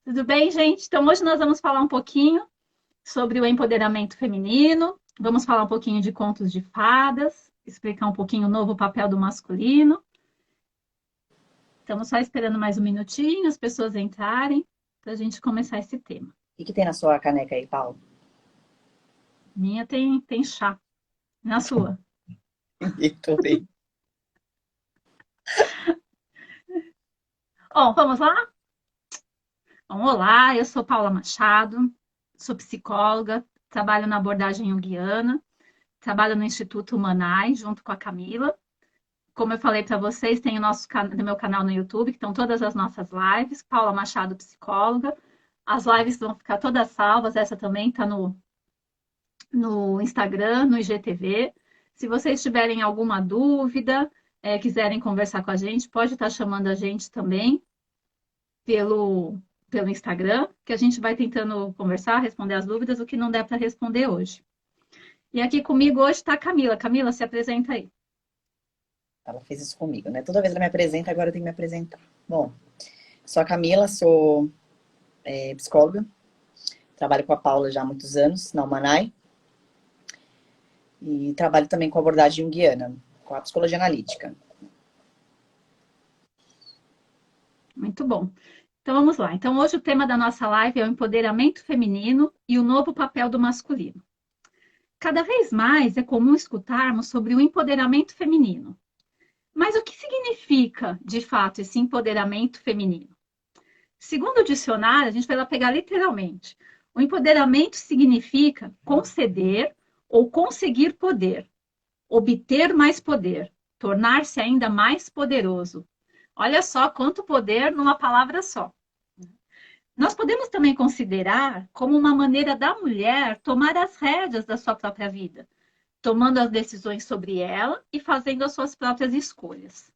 Tudo bem, gente? Então, hoje nós vamos falar um pouquinho sobre o empoderamento feminino, vamos falar um pouquinho de contos de fadas, explicar um pouquinho o novo papel do masculino. Estamos só esperando mais um minutinho, as pessoas entrarem, para a gente começar esse tema. Que tem na sua caneca aí, Paulo? Minha tem chá, na sua. Tô bem. Bom, vamos lá? Bom, olá, eu sou Paula Machado, sou psicóloga, trabalho na abordagem junguiana, trabalho no Instituto Humanai, junto com a Camila. Como eu falei para vocês, tem no meu canal no YouTube, que estão todas as nossas lives, Paula Machado, psicóloga. As lives vão ficar todas salvas, essa também está no Instagram, no IGTV. Se vocês tiverem alguma dúvida, quiserem conversar com a gente, pode estar chamando a gente também pelo, pelo Instagram, que a gente vai tentando conversar, responder as dúvidas, o que não der para responder hoje. E aqui comigo hoje está a Camila. Camila, se apresenta aí. Ela fez isso comigo, né? Toda vez ela me apresenta, agora eu tenho que me apresentar. Bom, sou a Camila, sou psicóloga. Trabalho com a Paula já há muitos anos, na Humanai. E trabalho também com abordagem junguiana, com a psicologia analítica. Muito bom. Então vamos lá. Então hoje o tema da nossa live é o empoderamento feminino e o novo papel do masculino. Cada vez mais é comum escutarmos sobre o empoderamento feminino. Mas o que significa, de fato, esse empoderamento feminino? Segundo o dicionário, a gente vai lá pegar literalmente. O empoderamento significa conceder ou conseguir poder, obter mais poder, tornar-se ainda mais poderoso. Olha só quanto poder numa palavra só. Nós podemos também considerar como uma maneira da mulher tomar as rédeas da sua própria vida, tomando as decisões sobre ela e fazendo as suas próprias escolhas.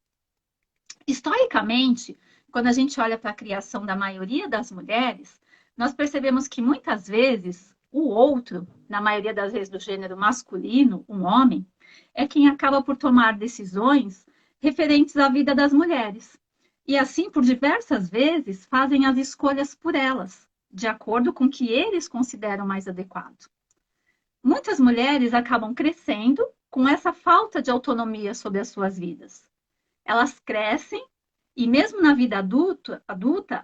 Historicamente, quando a gente olha para a criação da maioria das mulheres, nós percebemos que muitas vezes o outro, na maioria das vezes do gênero masculino, um homem, é quem acaba por tomar decisões referentes à vida das mulheres. E assim, por diversas vezes, fazem as escolhas por elas, de acordo com o que eles consideram mais adequado. Muitas mulheres acabam crescendo com essa falta de autonomia sobre as suas vidas. Elas crescem e, mesmo na vida adulta,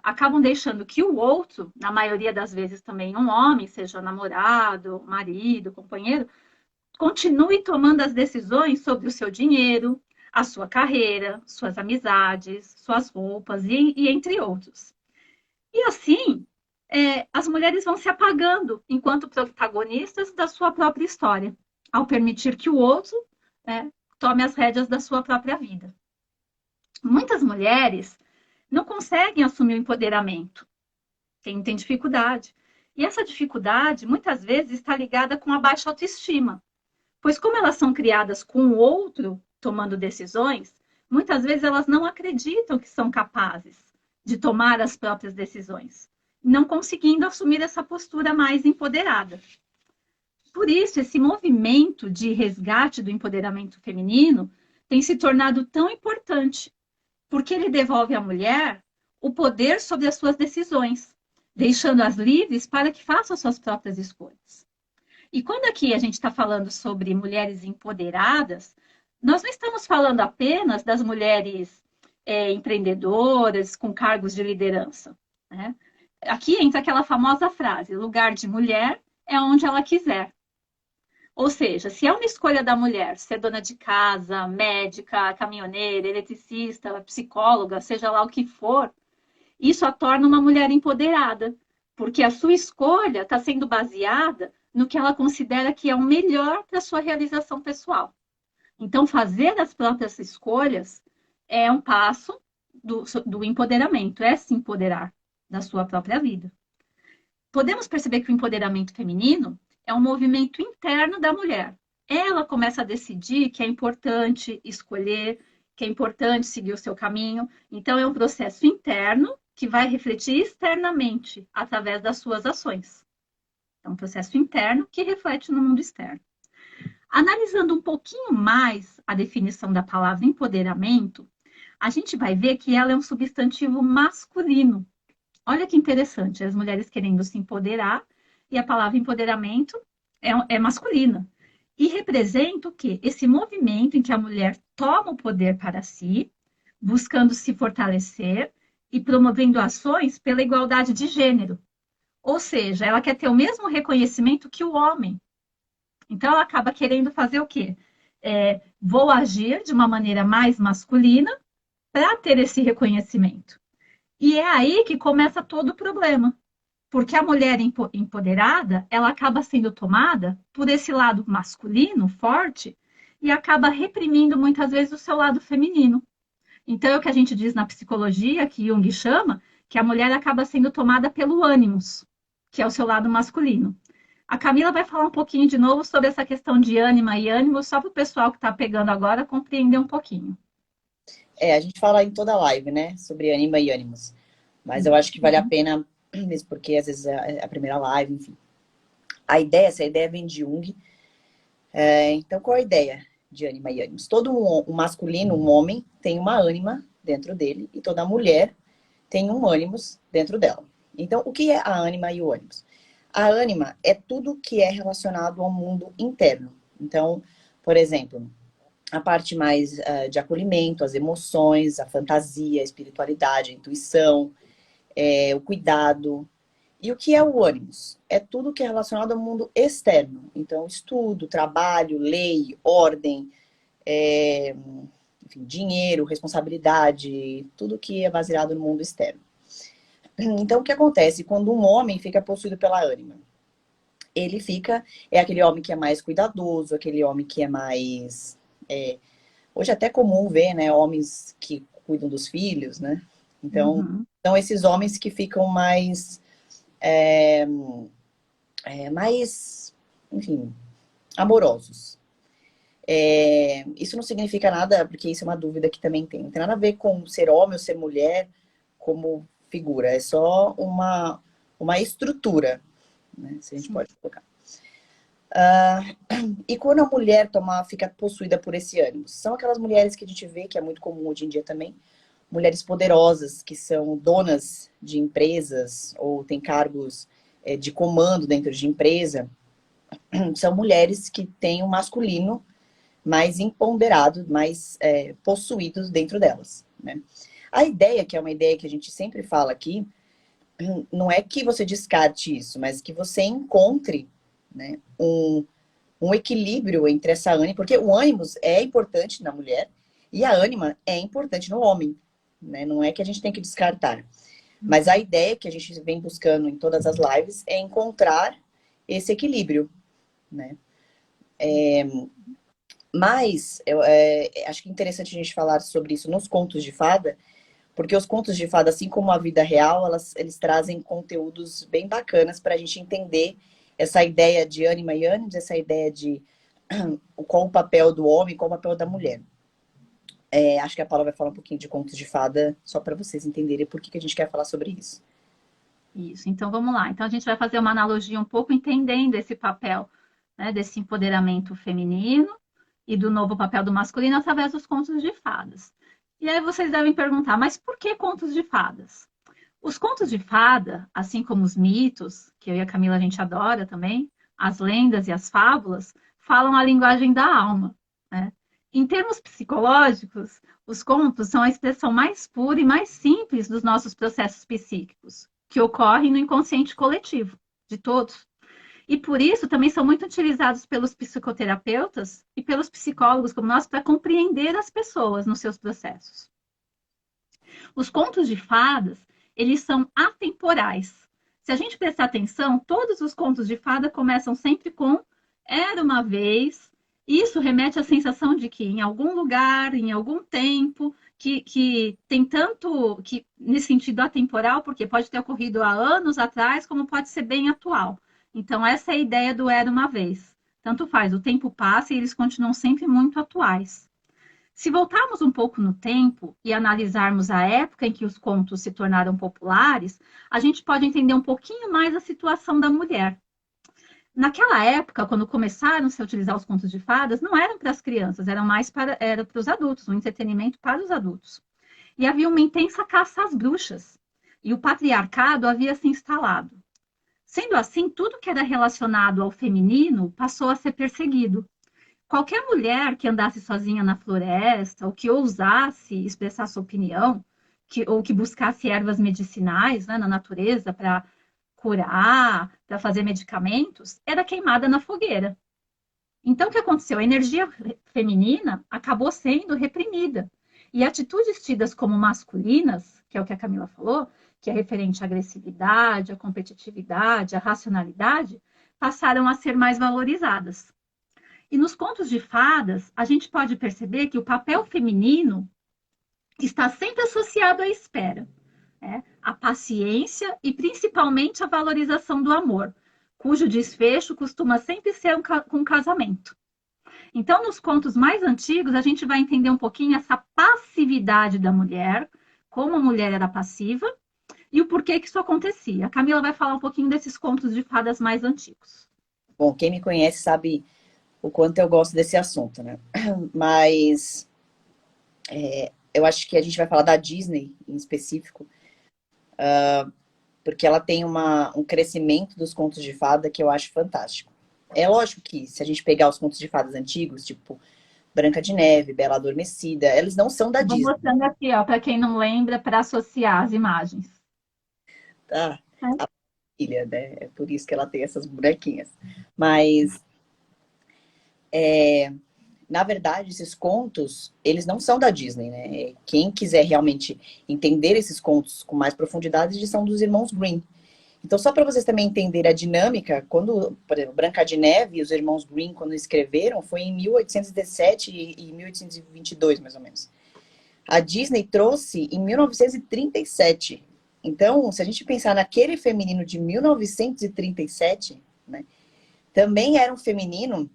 acabam deixando que o outro, na maioria das vezes também um homem, seja namorado, marido, companheiro, continue tomando as decisões sobre o seu dinheiro, a sua carreira, suas amizades, suas roupas e entre outros. E assim, as mulheres vão se apagando enquanto protagonistas da sua própria história, ao permitir que o outro, tome as rédeas da sua própria vida. Muitas mulheres não conseguem assumir o empoderamento, tem dificuldade. E essa dificuldade, muitas vezes, está ligada com a baixa autoestima, pois como elas são criadas com o outro tomando decisões, muitas vezes elas não acreditam que são capazes de tomar as próprias decisões, não conseguindo assumir essa postura mais empoderada. Por isso, esse movimento de resgate do empoderamento feminino tem se tornado tão importante, porque ele devolve à mulher o poder sobre as suas decisões, deixando-as livres para que façam suas próprias escolhas. E quando aqui a gente está falando sobre mulheres empoderadas, nós não estamos falando apenas das mulheres empreendedoras com cargos de liderança, né? Aqui entra aquela famosa frase: lugar de mulher é onde ela quiser. Ou seja, se é uma escolha da mulher ser dona de casa, médica, caminhoneira, eletricista, psicóloga, seja lá o que for, isso a torna uma mulher empoderada, porque a sua escolha está sendo baseada no que ela considera que é o melhor para a sua realização pessoal. Então, fazer as próprias escolhas é um passo do empoderamento, é se empoderar da sua própria vida. Podemos perceber que o empoderamento feminino é um movimento interno da mulher. Ela começa a decidir que é importante escolher, que é importante seguir o seu caminho. Então, é um processo interno que vai refletir externamente através das suas ações. É um processo interno que reflete no mundo externo. Analisando um pouquinho mais a definição da palavra empoderamento, a gente vai ver que ela é um substantivo masculino. Olha que interessante, as mulheres querendo se empoderar, e a palavra empoderamento é masculina. E representa o quê? Esse movimento em que a mulher toma o poder para si, buscando se fortalecer e promovendo ações pela igualdade de gênero. Ou seja, ela quer ter o mesmo reconhecimento que o homem. Então, ela acaba querendo fazer o quê? Vou agir de uma maneira mais masculina para ter esse reconhecimento. E é aí que começa todo o problema. Porque a mulher empoderada, ela acaba sendo tomada por esse lado masculino, forte, e acaba reprimindo muitas vezes o seu lado feminino. Então, é o que a gente diz na psicologia, que Jung chama, que a mulher acaba sendo tomada pelo ânimos, que é o seu lado masculino. A Camila vai falar um pouquinho de novo sobre essa questão de ânima e ânimo, só para o pessoal que está pegando agora compreender um pouquinho. A gente fala em toda live, né, sobre ânima e ânimos. Mas eu acho que vale a pena, mesmo porque às vezes é a primeira live, enfim. Essa ideia vem de Jung. Então, qual é a ideia de ânima e ânimos? Todo um masculino, um homem, tem uma ânima dentro dele, e toda mulher tem um ânimos dentro dela. Então, o que é a ânima e o ânimos? A ânima é tudo que é relacionado ao mundo interno. Então, por exemplo, a parte mais de acolhimento, as emoções, a fantasia, a espiritualidade, a intuição, o cuidado. E o que é o ânimos? É tudo que é relacionado ao mundo externo. Então, estudo, trabalho, lei, ordem, enfim, dinheiro, responsabilidade, tudo que é baseado no mundo externo. Então, o que acontece quando um homem fica possuído pela ânima? Ele é aquele homem que é mais cuidadoso, aquele homem que é mais... hoje é até comum ver, né, homens que cuidam dos filhos, né? Então, são esses homens que ficam mais... mais, enfim, amorosos. Isso não significa nada, porque isso é uma dúvida que também tem. Não tem nada a ver com ser homem ou ser mulher como figura. É só uma estrutura, né? Se a gente pode colocar. E quando a mulher fica possuída por esse ânimo? São aquelas mulheres que a gente vê, que é muito comum hoje em dia também, mulheres poderosas, que são donas de empresas ou têm cargos de comando dentro de empresa. São mulheres que têm um masculino mais empoderado, mais possuídos dentro delas, né? A ideia, que é uma ideia que a gente sempre fala aqui, não é que você descarte isso, mas que você encontre, né, um equilíbrio entre essa ânima, porque o ânimos é importante na mulher e a ânima é importante no homem, né? Não é que a gente tem que descartar. Mas a ideia que a gente vem buscando em todas as lives é encontrar esse equilíbrio, né? Mas eu acho que é interessante a gente falar sobre isso nos contos de fada, porque os contos de fada, assim como a vida real, eles trazem conteúdos bem bacanas para a gente entender essa ideia de ânima e ânimos, essa ideia de qual o papel do homem, qual o papel da mulher. Acho que a Paula vai falar um pouquinho de contos de fada, só para vocês entenderem por que a gente quer falar sobre isso. Isso, então vamos lá. Então a gente vai fazer uma analogia um pouco entendendo esse papel, né, desse empoderamento feminino e do novo papel do masculino através dos contos de fadas. E aí vocês devem perguntar, mas por que contos de fadas? Os contos de fada, assim como os mitos, que eu e a Camila a gente adora também, as lendas e as fábulas, falam a linguagem da alma, né? Em termos psicológicos, os contos são a expressão mais pura e mais simples dos nossos processos psíquicos, que ocorrem no inconsciente coletivo de todos. E por isso também são muito utilizados pelos psicoterapeutas e pelos psicólogos como nós para compreender as pessoas nos seus processos. Os contos de fadas, eles são atemporais. Se a gente prestar atenção, todos os contos de fada começam sempre com era uma vez. Isso remete à sensação de que em algum lugar, em algum tempo, que tem tanto que nesse sentido atemporal, porque pode ter ocorrido há anos atrás, como pode ser bem atual. Então, essa é a ideia do era uma vez. Tanto faz, o tempo passa e eles continuam sempre muito atuais. Se voltarmos um pouco no tempo e analisarmos a época em que os contos se tornaram populares, a gente pode entender um pouquinho mais a situação da mulher. Naquela época, quando começaram -se a utilizar os contos de fadas, não eram para as crianças, eram mais para os adultos, um entretenimento para os adultos. E havia uma intensa caça às bruxas. e o patriarcado havia se instalado. Sendo assim, tudo que era relacionado ao feminino passou a ser perseguido. Qualquer mulher que andasse sozinha na floresta, ou que ousasse expressar sua opinião, ou que buscasse ervas medicinais, né, na natureza para curar, para fazer medicamentos, era queimada na fogueira. Então, o que aconteceu? A energia feminina acabou sendo reprimida. E atitudes tidas como masculinas, que é o que a Camila falou, que é referente à agressividade, à competitividade, à racionalidade, passaram a ser mais valorizadas. E nos contos de fadas, a gente pode perceber que o papel feminino está sempre associado à espera, né? À paciência e principalmente à valorização do amor, cujo desfecho costuma sempre ser um casamento. Então, nos contos mais antigos, a gente vai entender um pouquinho essa passividade da mulher, como a mulher era passiva e o porquê que isso acontecia. A Camila vai falar um pouquinho desses contos de fadas mais antigos. Bom, quem me conhece sabe o quanto eu gosto desse assunto, né? Mas eu acho que a gente vai falar da Disney em específico, porque ela tem um crescimento dos contos de fada que eu acho fantástico. É lógico que se a gente pegar os contos de fadas antigos, tipo Branca de Neve, Bela Adormecida, eles não são da Vou Disney, mostrando aqui, ó, para quem não lembra, para associar as imagens. tá? É. A filha, né? É por isso que ela tem essas bonequinhas. Mas, na verdade, esses contos, eles não são da Disney, né? Quem quiser realmente entender esses contos com mais profundidade, eles são dos irmãos Grimm. Então, só para vocês também entenderem a dinâmica, quando, por exemplo, Branca de Neve e os irmãos Grimm, quando escreveram, foi em 1817 e 1822, mais ou menos. A Disney trouxe em 1937. Então, se a gente pensar naquele feminino de 1937, né, também era um feminino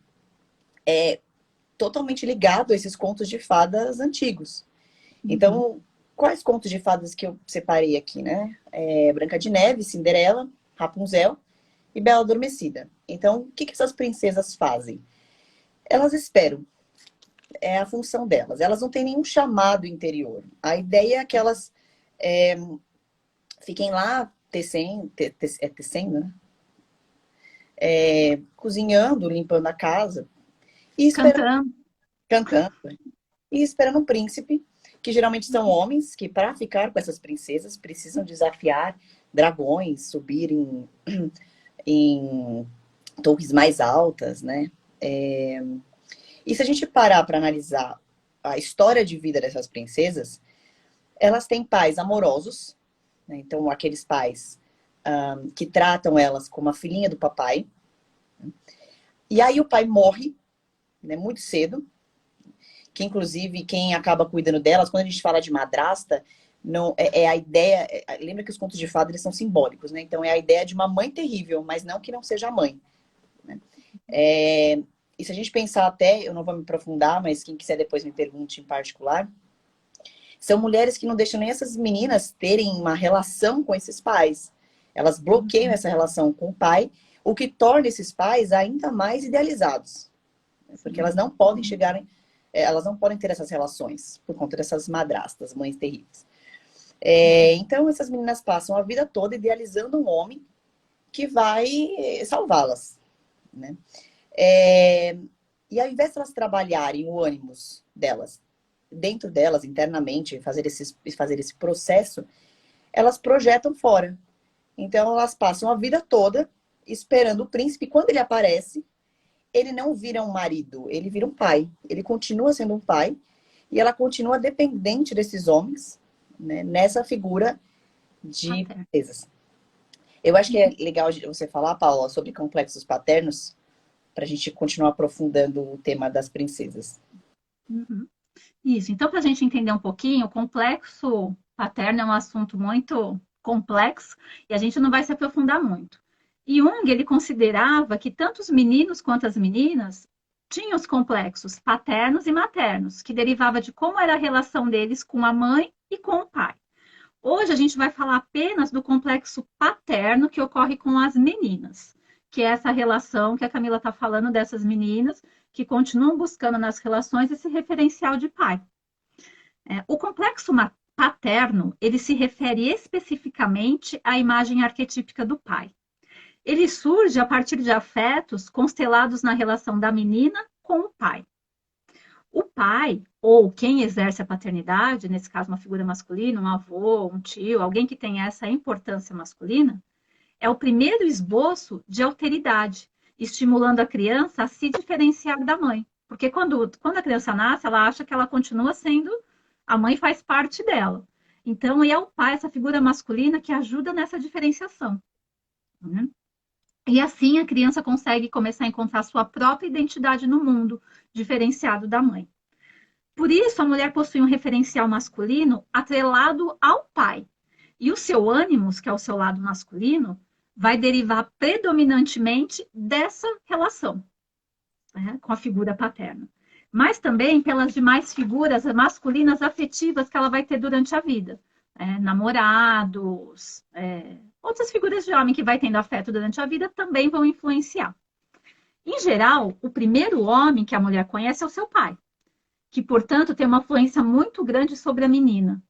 totalmente ligado a esses contos de fadas antigos. Então, quais contos de fadas que eu separei aqui, né? Branca de Neve, Cinderela, Rapunzel e Bela Adormecida. Então, o que essas princesas fazem? Elas esperam. É a função delas. Elas não têm nenhum chamado interior. A ideia é que elas fiquem lá tecendo, né? Cozinhando, limpando a casa e esperando, Cantando. cantando, e esperando um príncipe, que geralmente são homens que, para ficar com essas princesas, precisam desafiar dragões, subir em torres mais altas, né? E se a gente parar para analisar a história de vida dessas princesas, elas têm pais amorosos, né? Então aqueles pais que tratam elas como a filhinha do papai. E aí o pai morre, né, muito cedo, que inclusive quem acaba cuidando delas, quando a gente fala de madrasta, não a ideia. Lembra que os contos de fada eles são simbólicos, né? Então é a ideia de uma mãe terrível, mas não que não seja mãe. Né? E se a gente pensar até, eu não vou me aprofundar, mas quem quiser depois me pergunte em particular, são mulheres que não deixam nem essas meninas terem uma relação com esses pais. Elas bloqueiam essa relação com o pai, o que torna esses pais ainda mais idealizados. Porque elas não podem elas não podem ter essas relações por conta dessas madrastas, mães terríveis. Então, essas meninas passam a vida toda idealizando um homem que vai salvá-las. Né? E ao invés de elas trabalharem o ânimo delas, dentro delas, internamente, fazer esse processo, elas projetam fora. Então, elas passam a vida toda esperando o príncipe. Quando ele aparece, ele não vira um marido, ele vira um pai. Ele continua sendo um pai e ela continua dependente desses homens, né, nessa figura de princesas. Eu acho que é legal você falar, Paula, sobre complexos paternos, para a gente continuar aprofundando o tema das princesas. Isso. Então, para a gente entender um pouquinho, o complexo paterno é um assunto muito complexo e a gente não vai se aprofundar muito. Jung, ele considerava que tanto os meninos quanto as meninas tinham os complexos paternos e maternos, que derivava de como era a relação deles com a mãe e com o pai. Hoje a gente vai falar apenas do complexo paterno que ocorre com as meninas, que é essa relação que a Camila está falando dessas meninas que continuam buscando nas relações esse referencial de pai. O complexo paterno, ele se refere especificamente à imagem arquetípica do pai. Ele surge a partir de afetos constelados na relação da menina com o pai. O pai, ou quem exerce a paternidade, nesse caso uma figura masculina, um avô, um tio, alguém que tem essa importância masculina, é o primeiro esboço de alteridade, estimulando a criança a se diferenciar da mãe. Porque quando a criança nasce, ela acha que ela continua sendo, a mãe faz parte dela. Então, é o pai, essa figura masculina, que ajuda nessa diferenciação. Né? E assim a criança consegue começar a encontrar sua própria identidade no mundo, diferenciado da mãe. Por isso, a mulher possui um referencial masculino atrelado ao pai. E o seu ânimos, que é o seu lado masculino, vai derivar predominantemente dessa relação, né, com a figura paterna. Mas também pelas demais figuras masculinas afetivas que ela vai ter durante a vida. Namorados, outras figuras de homem que vai tendo afeto durante a vida também vão influenciar. Em geral, o primeiro homem que a mulher conhece é o seu pai, que, portanto, tem uma influência muito grande sobre a menina.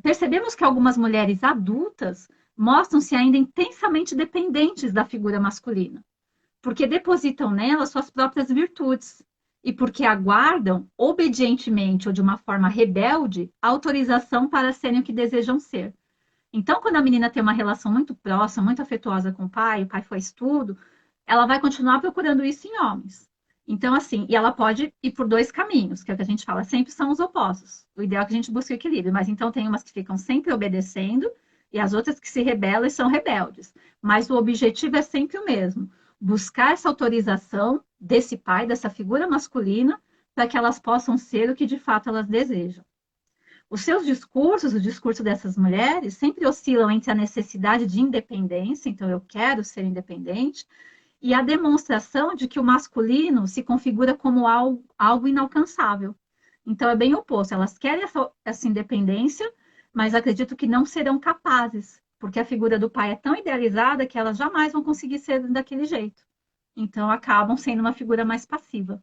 Percebemos que algumas mulheres adultas mostram-se ainda intensamente dependentes da figura masculina, porque depositam nela suas próprias virtudes e porque aguardam, obedientemente ou de uma forma rebelde, a autorização para serem o que desejam ser. Então, quando a menina tem uma relação muito próxima, muito afetuosa com o pai faz tudo, ela vai continuar procurando isso em homens. Então, assim, e ela pode ir por dois caminhos, que é o que a gente fala, sempre são os opostos. O ideal é que a gente busque o equilíbrio, mas então tem umas que ficam sempre obedecendo e as outras que se rebelam e são rebeldes. Mas o objetivo é sempre o mesmo, buscar essa autorização desse pai, dessa figura masculina, para que elas possam ser o que de fato elas desejam. Os seus discursos, o discurso dessas mulheres, sempre oscilam entre a necessidade de independência, então eu quero ser independente, e a demonstração de que o masculino se configura como algo inalcançável. Então é bem oposto, elas querem essa independência, mas acredito que não serão capazes, porque a figura do pai é tão idealizada que elas jamais vão conseguir ser daquele jeito. Então acabam sendo uma figura mais passiva.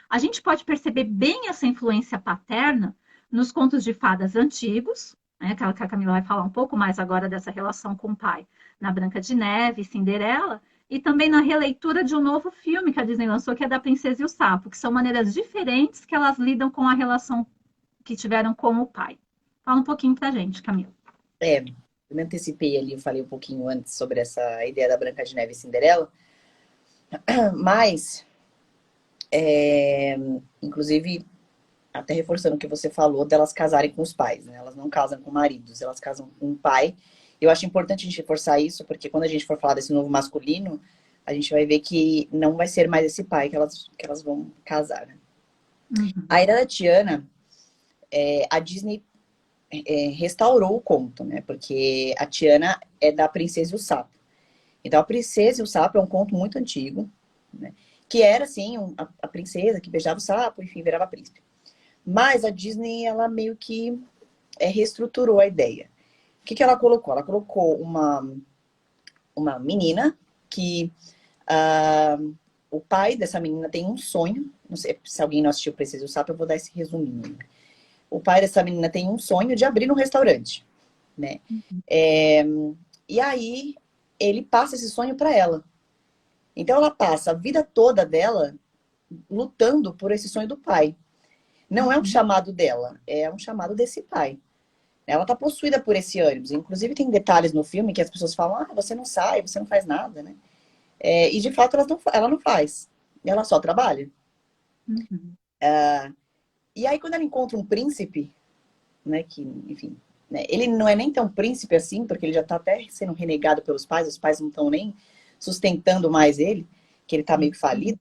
A gente pode perceber bem essa influência paterna nos contos de fadas antigos, né, que a Camila vai falar um pouco mais agora dessa relação com o pai, na Branca de Neve, Cinderela, e também na releitura de um novo filme que a Disney lançou, que é da Princesa e o Sapo, que são maneiras diferentes que elas lidam com a relação que tiveram com o pai. Fala um pouquinho pra gente, Camila. Eu me antecipei ali, eu falei um pouquinho antes sobre essa ideia da Branca de Neve e Cinderela, mas, inclusive, até reforçando o que você falou, delas casarem com os pais, né? Elas não casam com maridos, elas casam com o pai. Eu acho importante a gente reforçar isso, porque quando a gente for falar desse novo masculino, a gente vai ver que não vai ser mais esse pai que elas vão casar, né? Uhum. A Era da Tiana, a Disney restaurou o conto, né? Porque a Tiana é da Princesa e o Sapo. Então, a Princesa e o Sapo é um conto muito antigo, né? Que era, assim, a princesa que beijava o sapo, enfim, virava príncipe. Mas a Disney, ela meio que reestruturou a ideia. O que ela colocou? Ela colocou uma menina que o pai dessa menina tem um sonho. Não sei se alguém não assistiu Princesa e o Sapo, eu vou dar esse resuminho. O pai dessa menina tem um sonho de abrir um restaurante, né? Uhum. E aí ele passa esse sonho para ela. Então ela passa a vida toda dela lutando por esse sonho do pai. Não é um chamado dela, é um chamado desse pai. Ela tá possuída por esse ânimo. Inclusive tem detalhes no filme que as pessoas falam, você não sai, você não faz nada, né? E de fato ela não faz. Ela só trabalha. Uhum. E aí quando ela encontra um príncipe, né, que, enfim, né, ele não é nem tão príncipe assim, porque ele já tá até sendo renegado pelos pais, os pais não estão nem sustentando mais ele, que ele tá meio falido.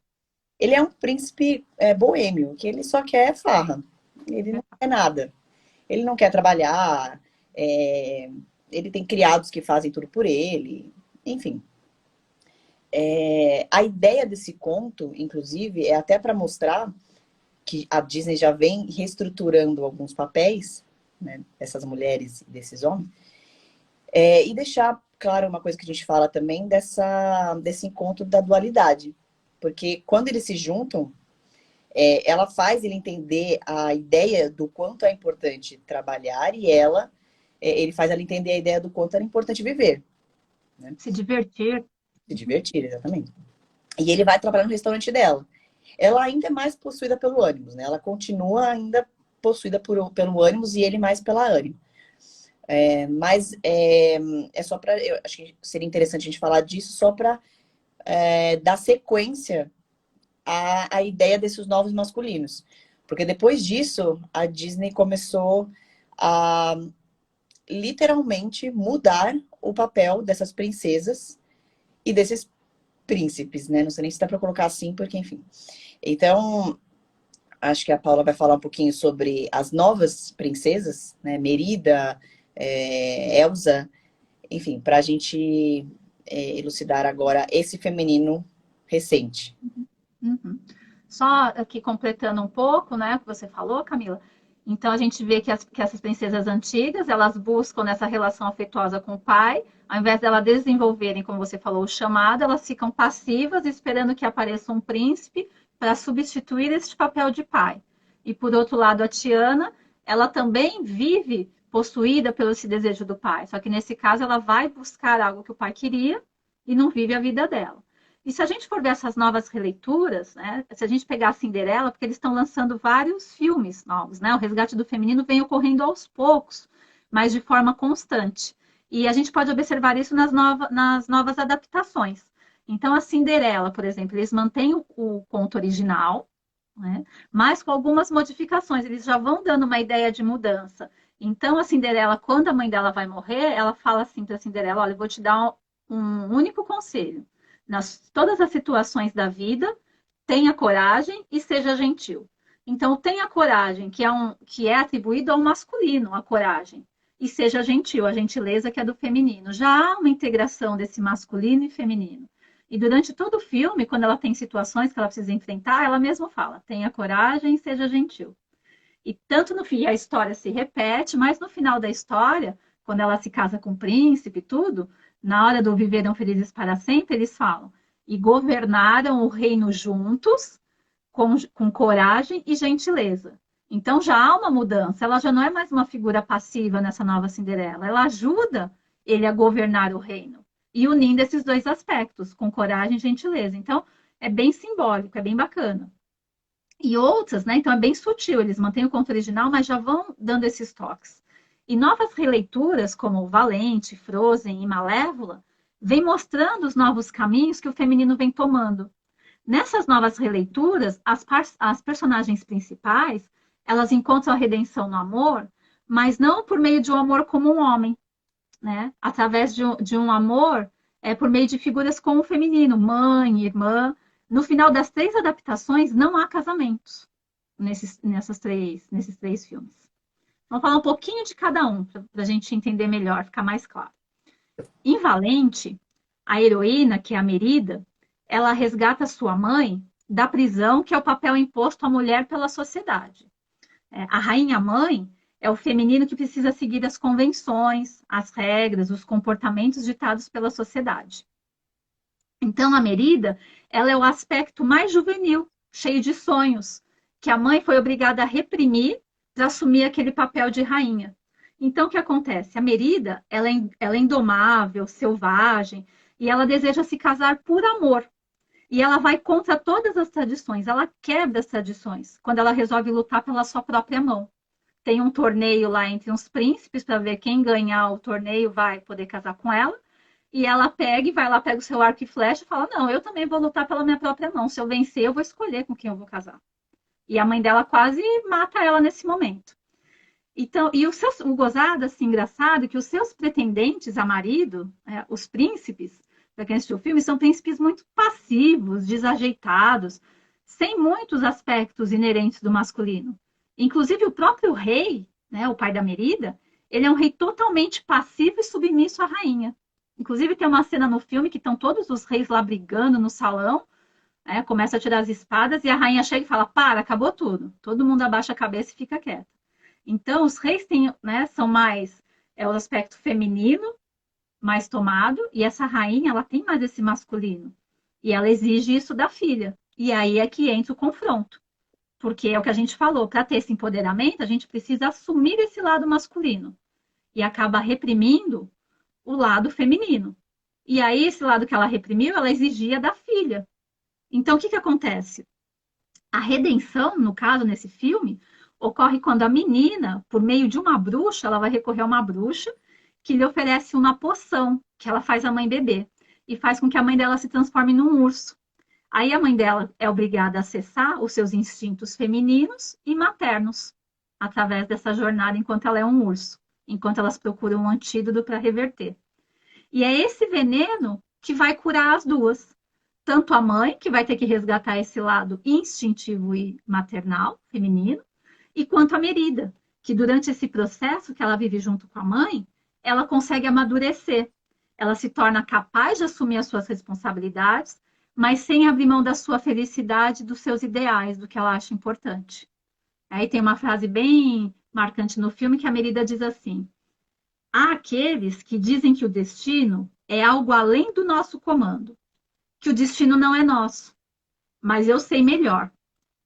Ele é um príncipe boêmio, que ele só quer farra. Ele não quer nada. Ele não quer trabalhar. Ele tem criados que fazem tudo por ele. Enfim. A ideia desse conto, inclusive, é até para mostrar que a Disney já vem reestruturando alguns papéis, né, dessas mulheres e desses homens, e deixar claro uma coisa que a gente fala também desse encontro da dualidade. Porque quando eles se juntam, ela faz ele entender a ideia do quanto é importante trabalhar e ele faz ela entender a ideia do quanto era importante viver, né? Se divertir. Se divertir, exatamente. E ele vai trabalhar no restaurante dela. Ela ainda é mais possuída pelo ânimos, né? Ela continua ainda possuída pelo ânimos e ele mais pela ânimo. Mas é só para. Eu acho que seria interessante a gente falar disso só para dar sequência à ideia desses novos masculinos. Porque depois disso, a Disney começou a literalmente mudar o papel dessas princesas e desses príncipes, né? Não sei nem se dá para colocar assim, porque enfim. Então, acho que a Paula vai falar um pouquinho sobre as novas princesas, né? Merida, Elsa, enfim, para a gente elucidar agora esse feminino recente. Uhum. Só aqui completando um pouco, né, o que você falou, Camila. Então a gente vê que essas princesas antigas, elas buscam nessa relação afetuosa com o pai, ao invés delas desenvolverem, como você falou, o chamado, elas ficam passivas, esperando que apareça um príncipe para substituir esse papel de pai. E por outro lado, a Tiana, ela também vive possuída pelo esse desejo do pai, só que nesse caso ela vai buscar algo que o pai queria e não vive a vida dela. E se a gente for ver essas novas releituras, né, se a gente pegar a Cinderela, porque eles estão lançando vários filmes novos, né? O resgate do feminino vem ocorrendo aos poucos, mas de forma constante. E a gente pode observar isso nas novas adaptações. Então, a Cinderela, por exemplo, eles mantêm o conto original, né, mas com algumas modificações. Eles já vão dando uma ideia de mudança. Então, a Cinderela, quando a mãe dela vai morrer, ela fala assim para a Cinderela: olha, eu vou te dar um único conselho todas as situações da vida, tenha coragem e seja gentil. Então, tenha coragem, que é atribuído ao masculino, a coragem, e seja gentil, a gentileza que é do feminino. Já há uma integração desse masculino e feminino. E durante todo o filme, quando ela tem situações que ela precisa enfrentar, ela mesma fala: tenha coragem e seja gentil. E tanto no fim, a história se repete, mas no final da história, quando ela se casa com o príncipe e tudo, na hora do viveram felizes para sempre, eles falam: e governaram o reino juntos, com coragem e gentileza. Então já há uma mudança, ela já não é mais uma figura passiva nessa nova Cinderela, ela ajuda ele a governar o reino. E unindo esses dois aspectos, com coragem e gentileza. Então, é bem simbólico, é bem bacana. E outras, né? Então é bem sutil, eles mantêm o conto original, mas já vão dando esses toques. E novas releituras, como Valente, Frozen e Malévola, vêm mostrando os novos caminhos que o feminino vem tomando. Nessas novas releituras, as personagens principais, elas encontram a redenção no amor, mas não por meio de um amor como um homem, né? Através de um amor por meio de figuras como o feminino, mãe, irmã. No final das três adaptações, não há casamentos nesses três filmes. Vamos falar um pouquinho de cada um, para a gente entender melhor, ficar mais claro. Em Valente, a heroína, que é a Merida, ela resgata sua mãe da prisão, que é o papel imposto à mulher pela sociedade. A rainha-mãe é o feminino que precisa seguir as convenções, as regras, os comportamentos ditados pela sociedade. Então, a Merida, ela é o aspecto mais juvenil, cheio de sonhos, que a mãe foi obrigada a reprimir para assumir aquele papel de rainha. Então, o que acontece? A Merida, ela é indomável, selvagem, e ela deseja se casar por amor. E ela vai contra todas as tradições, ela quebra as tradições, quando ela resolve lutar pela sua própria mão. Tem um torneio lá entre uns príncipes para ver quem ganhar o torneio vai poder casar com ela. E ela pega e vai lá, pega o seu arco e flecha e fala: não, eu também vou lutar pela minha própria mão. Se eu vencer, eu vou escolher com quem eu vou casar. E a mãe dela quase mata ela nesse momento. Então, e o gozado, assim, engraçado, que os seus pretendentes a marido, os príncipes, para quem assistiu o filme, são príncipes muito passivos, desajeitados, sem muitos aspectos inerentes do masculino. Inclusive, o próprio rei, né, o pai da Merida, ele é um rei totalmente passivo e submisso à rainha. Inclusive, tem uma cena no filme que estão todos os reis lá brigando no salão, né, começa a tirar as espadas e a rainha chega e fala: para, acabou tudo. Todo mundo abaixa a cabeça e fica quieto. Então, os reis têm, né, são mais o aspecto feminino, mais tomado, e essa rainha, ela tem mais esse masculino. E ela exige isso da filha. E aí é que entra o confronto. Porque é o que a gente falou, para ter esse empoderamento, a gente precisa assumir esse lado masculino. E acaba reprimindo o lado feminino. E aí, esse lado que ela reprimiu, ela exigia da filha. Então, o que acontece? A redenção, no caso, nesse filme, ocorre quando a menina, por meio de uma bruxa, ela vai recorrer a uma bruxa que lhe oferece uma poção que ela faz a mãe beber e faz com que a mãe dela se transforme num urso. Aí a mãe dela é obrigada a acessar os seus instintos femininos e maternos através dessa jornada enquanto ela é um urso, enquanto elas procuram um antídoto para reverter. E é esse veneno que vai curar as duas. Tanto a mãe, que vai ter que resgatar esse lado instintivo e maternal, feminino, e quanto a Merida, que durante esse processo que ela vive junto com a mãe, ela consegue amadurecer. Ela se torna capaz de assumir as suas responsabilidades, mas sem abrir mão da sua felicidade, dos seus ideais, do que ela acha importante. Aí tem uma frase bem marcante no filme que a Merida diz assim: há aqueles que dizem que o destino é algo além do nosso comando, que o destino não é nosso, mas eu sei melhor.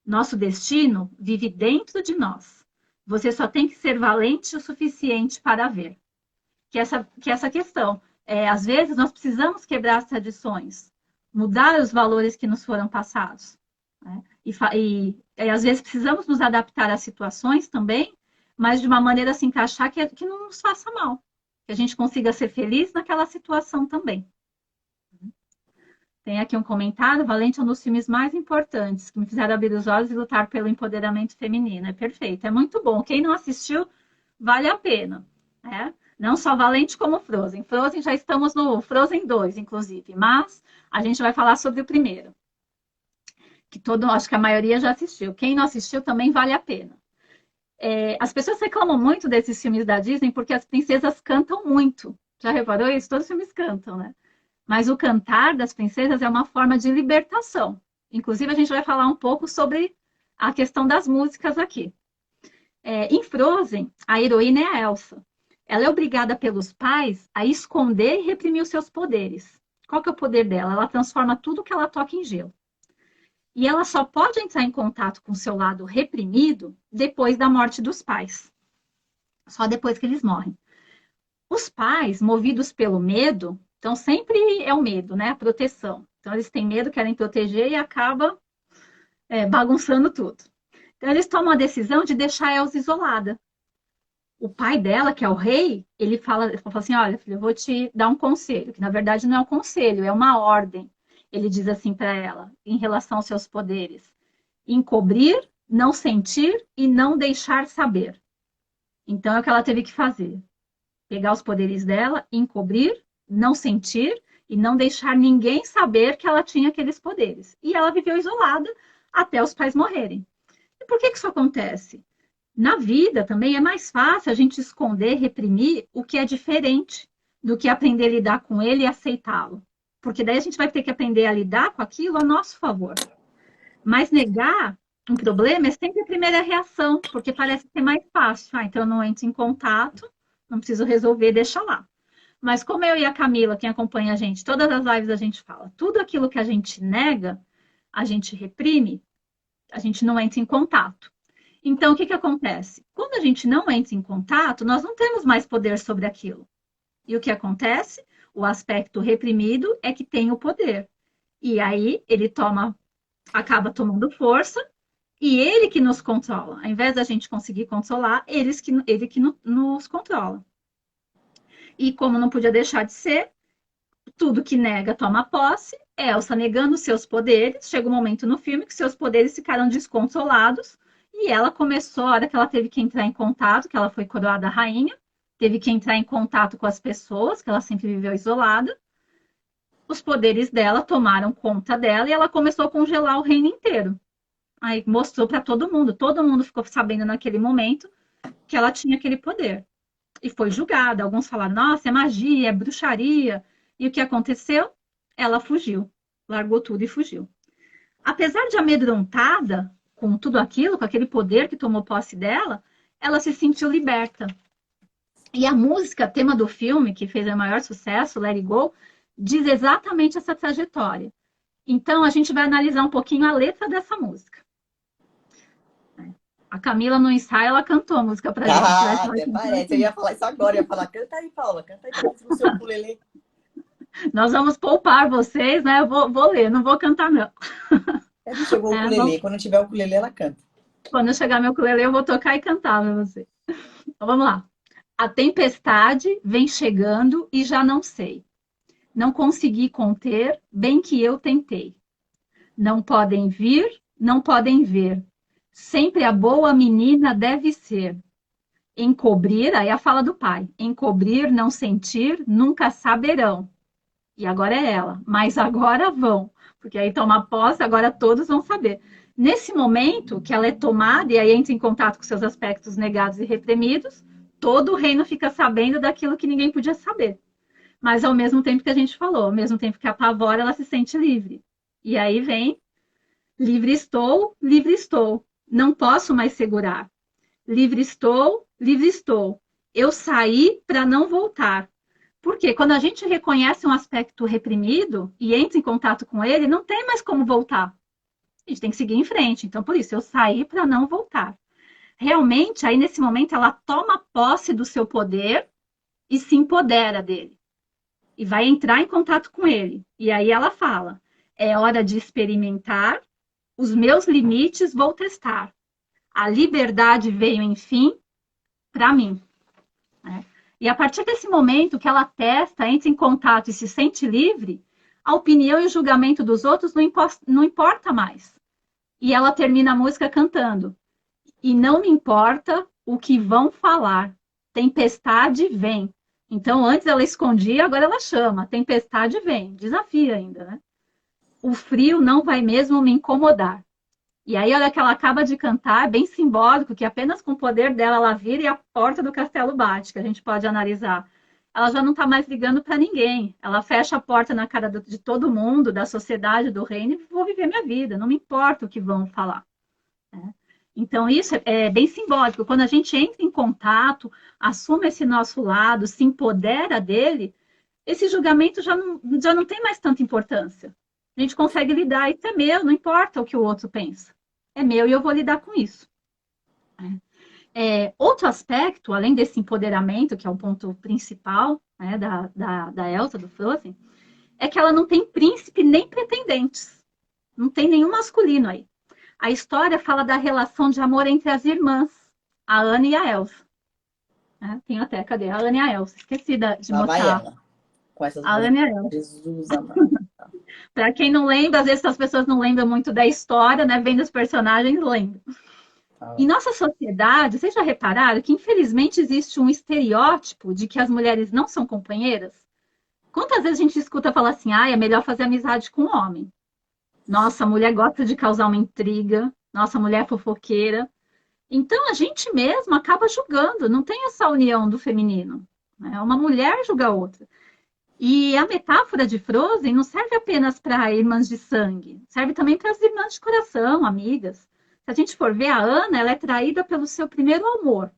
Nosso destino vive dentro de nós. Você só tem que ser valente o suficiente para ver. Que essa questão. Às vezes, nós precisamos quebrar as tradições, mudar os valores que nos foram passados. Né? E às vezes, precisamos nos adaptar às situações também, mas de uma maneira a se encaixar que não nos faça mal. Que a gente consiga ser feliz naquela situação também. Tem aqui um comentário: Valente é um dos filmes mais importantes que me fizeram abrir os olhos e lutar pelo empoderamento feminino. É perfeito, é muito bom. Quem não assistiu, vale a pena. Né? Não só Valente como Frozen. Frozen já estamos no Frozen 2, inclusive, mas a gente vai falar sobre o primeiro. Acho que a maioria já assistiu. Quem não assistiu também vale a pena. As pessoas reclamam muito desses filmes da Disney porque as princesas cantam muito. Já reparou isso? Todos os filmes cantam, né? Mas o cantar das princesas é uma forma de libertação. Inclusive, a gente vai falar um pouco sobre a questão das músicas aqui. Em Frozen, a heroína é a Elsa. Ela é obrigada pelos pais a esconder e reprimir os seus poderes. Qual que é o poder dela? Ela transforma tudo que ela toca em gelo. E ela só pode entrar em contato com o seu lado reprimido depois da morte dos pais. Só depois que eles morrem. Os pais, movidos pelo medo, então sempre é o medo, né? A proteção. Então eles têm medo, querem proteger e acaba bagunçando tudo. Então eles tomam a decisão de deixar a Elsa isolada. O pai dela, que é o rei, ele fala assim: olha, filho, eu vou te dar um conselho, que na verdade não é um conselho, é uma ordem. Ele diz assim para ela, em relação aos seus poderes: encobrir, não sentir e não deixar saber. Então é o que ela teve que fazer. Pegar os poderes dela, encobrir, não sentir e não deixar ninguém saber que ela tinha aqueles poderes. E ela viveu isolada até os pais morrerem. E por que isso acontece? Na vida também é mais fácil a gente esconder, reprimir o que é diferente do que aprender a lidar com ele e aceitá-lo. Porque daí a gente vai ter que aprender a lidar com aquilo a nosso favor. Mas negar um problema é sempre a primeira reação, porque parece ser mais fácil. Então eu não entro em contato, não preciso resolver, deixa lá. Mas como eu e a Camila, quem acompanha a gente, todas as lives a gente fala, tudo aquilo que a gente nega, a gente reprime, a gente não entra em contato. Então, o que acontece? Quando a gente não entra em contato, nós não temos mais poder sobre aquilo. E o que acontece? O aspecto reprimido é que tem o poder. E aí ele acaba tomando força e ele que nos controla. Ao invés da gente conseguir controlar, ele que nos controla. E como não podia deixar de ser, tudo que nega toma posse. Elsa negando seus poderes. Chega um momento no filme que seus poderes ficaram descontrolados. E ela começou, a hora que ela teve que entrar em contato, que ela foi coroada rainha, teve que entrar em contato com as pessoas, que ela sempre viveu isolada. Os poderes dela tomaram conta dela e ela começou a congelar o reino inteiro. Aí mostrou para todo mundo ficou sabendo naquele momento que ela tinha aquele poder. E foi julgada. Alguns falaram: nossa, é magia, é bruxaria. E o que aconteceu? Ela fugiu, largou tudo e fugiu. Apesar de amedrontada com tudo aquilo, com aquele poder que tomou posse dela, ela se sentiu liberta. E a música, tema do filme, que fez o maior sucesso, Let It Go, diz exatamente essa trajetória. Então, a gente vai analisar um pouquinho a letra dessa música. A Camila, no ensaio, ela cantou a música pra gente. Vai Ah, falar até que não parece. Eu ia falar isso agora. Eu ia falar, canta aí, Paula. Canta aí pra gente no seu ukulele. nós vamos poupar vocês, né? Eu vou ler, não vou cantar, não. Cadê? Chegou o É, ukulele. Quando tiver o ukulele, ela canta. quando chegar meu ukulele, eu vou tocar e cantar pra você. Então, vamos lá. A tempestade vem chegando e já não sei. Não consegui conter, bem que eu tentei. Não podem vir, não podem ver. Sempre a boa menina deve ser. Encobrir, aí a fala do pai. Encobrir, não sentir, nunca saberão. E agora é ela. Mas agora vão. Porque aí toma posse, agora todos vão saber. Nesse momento que ela é tomada e aí entra em contato com seus aspectos negados e reprimidos, todo o reino fica sabendo daquilo que ninguém podia saber. Mas ao mesmo tempo que a gente falou, ao mesmo tempo que apavora, ela se sente livre. E aí vem, livre estou, não posso mais segurar. Livre estou, livre estou. Eu saí para não voltar. Porque quando a gente reconhece um aspecto reprimido e entra em contato com ele, não tem mais como voltar. A gente tem que seguir em frente. Então, por isso, eu saí para não voltar. Realmente, aí nesse momento, ela toma posse do seu poder e se empodera dele. E vai entrar em contato com ele. E aí ela fala: é hora de experimentar, os meus limites vou testar. A liberdade veio, enfim, para mim. Né? E a partir desse momento que ela testa, entra em contato e se sente livre, a opinião e o julgamento dos outros não importa mais. E ela termina a música cantando: e não me importa o que vão falar, tempestade vem. Então, antes ela escondia, agora ela chama. Tempestade vem, desafia ainda, né? O frio não vai mesmo me incomodar. E aí, olha que ela acaba de cantar, é bem simbólico, que apenas com o poder dela ela vira e a porta do castelo bate, que a gente pode analisar. Ela já não está mais ligando para ninguém. Ela fecha a porta na cara de todo mundo, da sociedade, do reino, e vou viver minha vida, não me importa o que vão falar. Né? Então, isso é bem simbólico. Quando a gente entra em contato, assume esse nosso lado, se empodera dele, esse julgamento já não tem mais tanta importância. A gente consegue lidar, isso é meu, não importa o que o outro pensa. É meu e eu vou lidar com isso. Outro aspecto, além desse empoderamento, que é o ponto principal, né, da Elsa, do Frozen, é que ela não tem príncipe nem pretendentes. Não tem nenhum masculino aí. A história fala da relação de amor entre as irmãs, a Anne e a Elsa. Tem até, cadê? A Anne e a Elsa. Esqueci de Lá vai mostrar. ela. Com essas A Anne e bonecas. a Elsa. Jesus amado. Para quem não lembra, às vezes as pessoas não lembram muito da história, né? Vendo os personagens, lembram. Em nossa sociedade, vocês já repararam que infelizmente existe um estereótipo de que as mulheres não são companheiras? Quantas vezes a gente escuta falar assim, ah, é melhor fazer amizade com um homem? Nossa, a mulher gosta de causar uma intriga. Nossa, a mulher é fofoqueira. Então a gente mesmo acaba julgando, não tem essa união do feminino. Né? Uma mulher julga a outra. E a metáfora de Frozen não serve apenas para irmãs de sangue, serve também para as irmãs de coração, amigas. Se a gente for ver, a Ana, ela é traída pelo seu primeiro amor.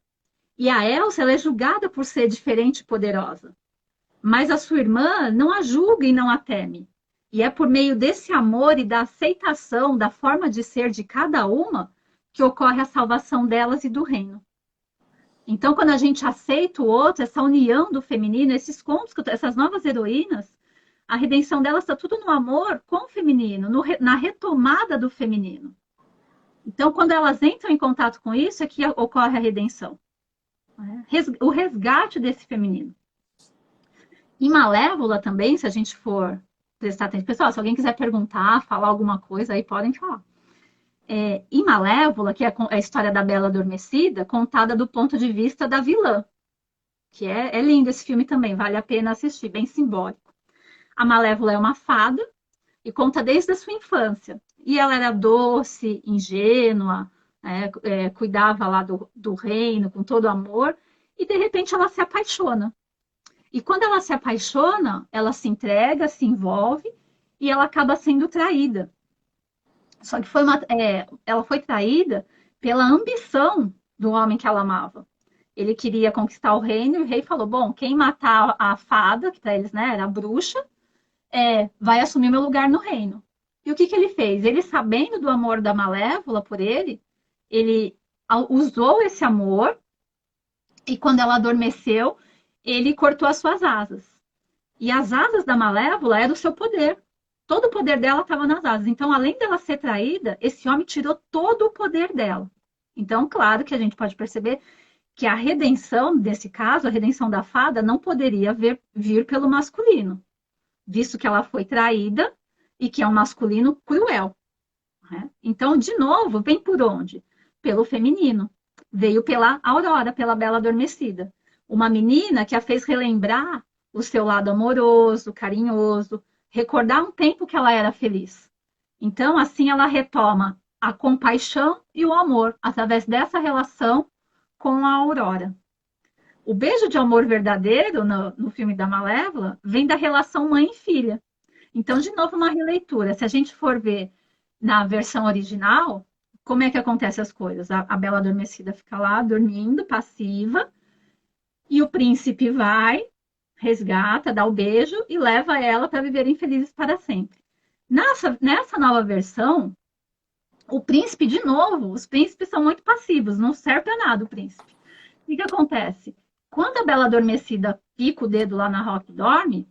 E a Elsa, ela é julgada por ser diferente e poderosa. Mas a sua irmã não a julga e não a teme. E é por meio desse amor e da aceitação da forma de ser de cada uma que ocorre a salvação delas e do reino. Então, quando a gente aceita o outro, essa união do feminino, esses contos, essas novas heroínas, a redenção delas está tudo no amor com o feminino, na retomada do feminino. Então, quando elas entram em contato com isso, é que ocorre a redenção. O resgate desse feminino. Em Malévola também, se a gente for prestar atenção. Pessoal, se alguém quiser perguntar, falar alguma coisa, aí podem falar. Em Malévola, que é a história da Bela Adormecida, contada do ponto de vista da vilã. Que é lindo esse filme também, vale a pena assistir, bem simbólico. A Malévola é uma fada e conta desde a sua infância. E ela era doce, ingênua, cuidava lá do reino com todo amor, e de repente ela se apaixona. E quando ela se apaixona, ela se entrega, se envolve e ela acaba sendo traída. Só que ela foi traída pela ambição do homem que ela amava. Ele queria conquistar o reino e o rei falou: bom, quem matar a fada, que para eles, né, era a bruxa, vai assumir meu lugar no reino. E o que ele fez? Ele, sabendo do amor da Malévola por ele usou esse amor e quando ela adormeceu, ele cortou as suas asas. E as asas da Malévola eram o seu poder. Todo o poder dela estava nas asas. Então, além dela ser traída, esse homem tirou todo o poder dela. Então, claro que a gente pode perceber que a redenção, desse caso, a redenção da fada, não poderia vir pelo masculino, visto que ela foi traída e que é um masculino cruel. Né? Então, de novo, vem por onde? Pelo feminino. Veio pela Aurora, pela Bela Adormecida. Uma menina que a fez relembrar o seu lado amoroso, carinhoso, recordar um tempo que ela era feliz. Então, assim, ela retoma a compaixão e o amor através dessa relação com a Aurora. O beijo de amor verdadeiro no filme da Malévola vem da relação mãe e filha. Então, de novo, uma releitura. Se a gente for ver na versão original, como é que acontecem as coisas? A Bela Adormecida fica lá dormindo, passiva, e o príncipe vai, resgata, dá o beijo e leva ela para viverem felizes para sempre. Nessa nova versão, o príncipe, de novo, os príncipes são muito passivos, não serve para nada o príncipe. O que acontece? Quando a Bela Adormecida pica o dedo lá na Rock dorme,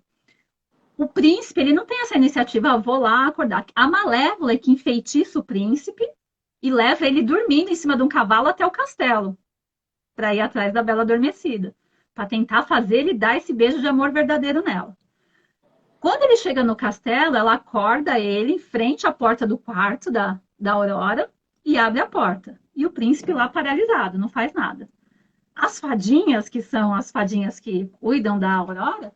o príncipe ele não tem essa iniciativa, vou lá acordar. A Malévola é que enfeitiça o príncipe e leva ele dormindo em cima de um cavalo até o castelo, para ir atrás da Bela Adormecida, para tentar fazer ele dar esse beijo de amor verdadeiro nela. Quando ele chega no castelo, ela acorda ele em frente à porta do quarto da Aurora e abre a porta. E o príncipe lá paralisado, não faz nada. As fadinhas, que são as fadinhas que cuidam da Aurora,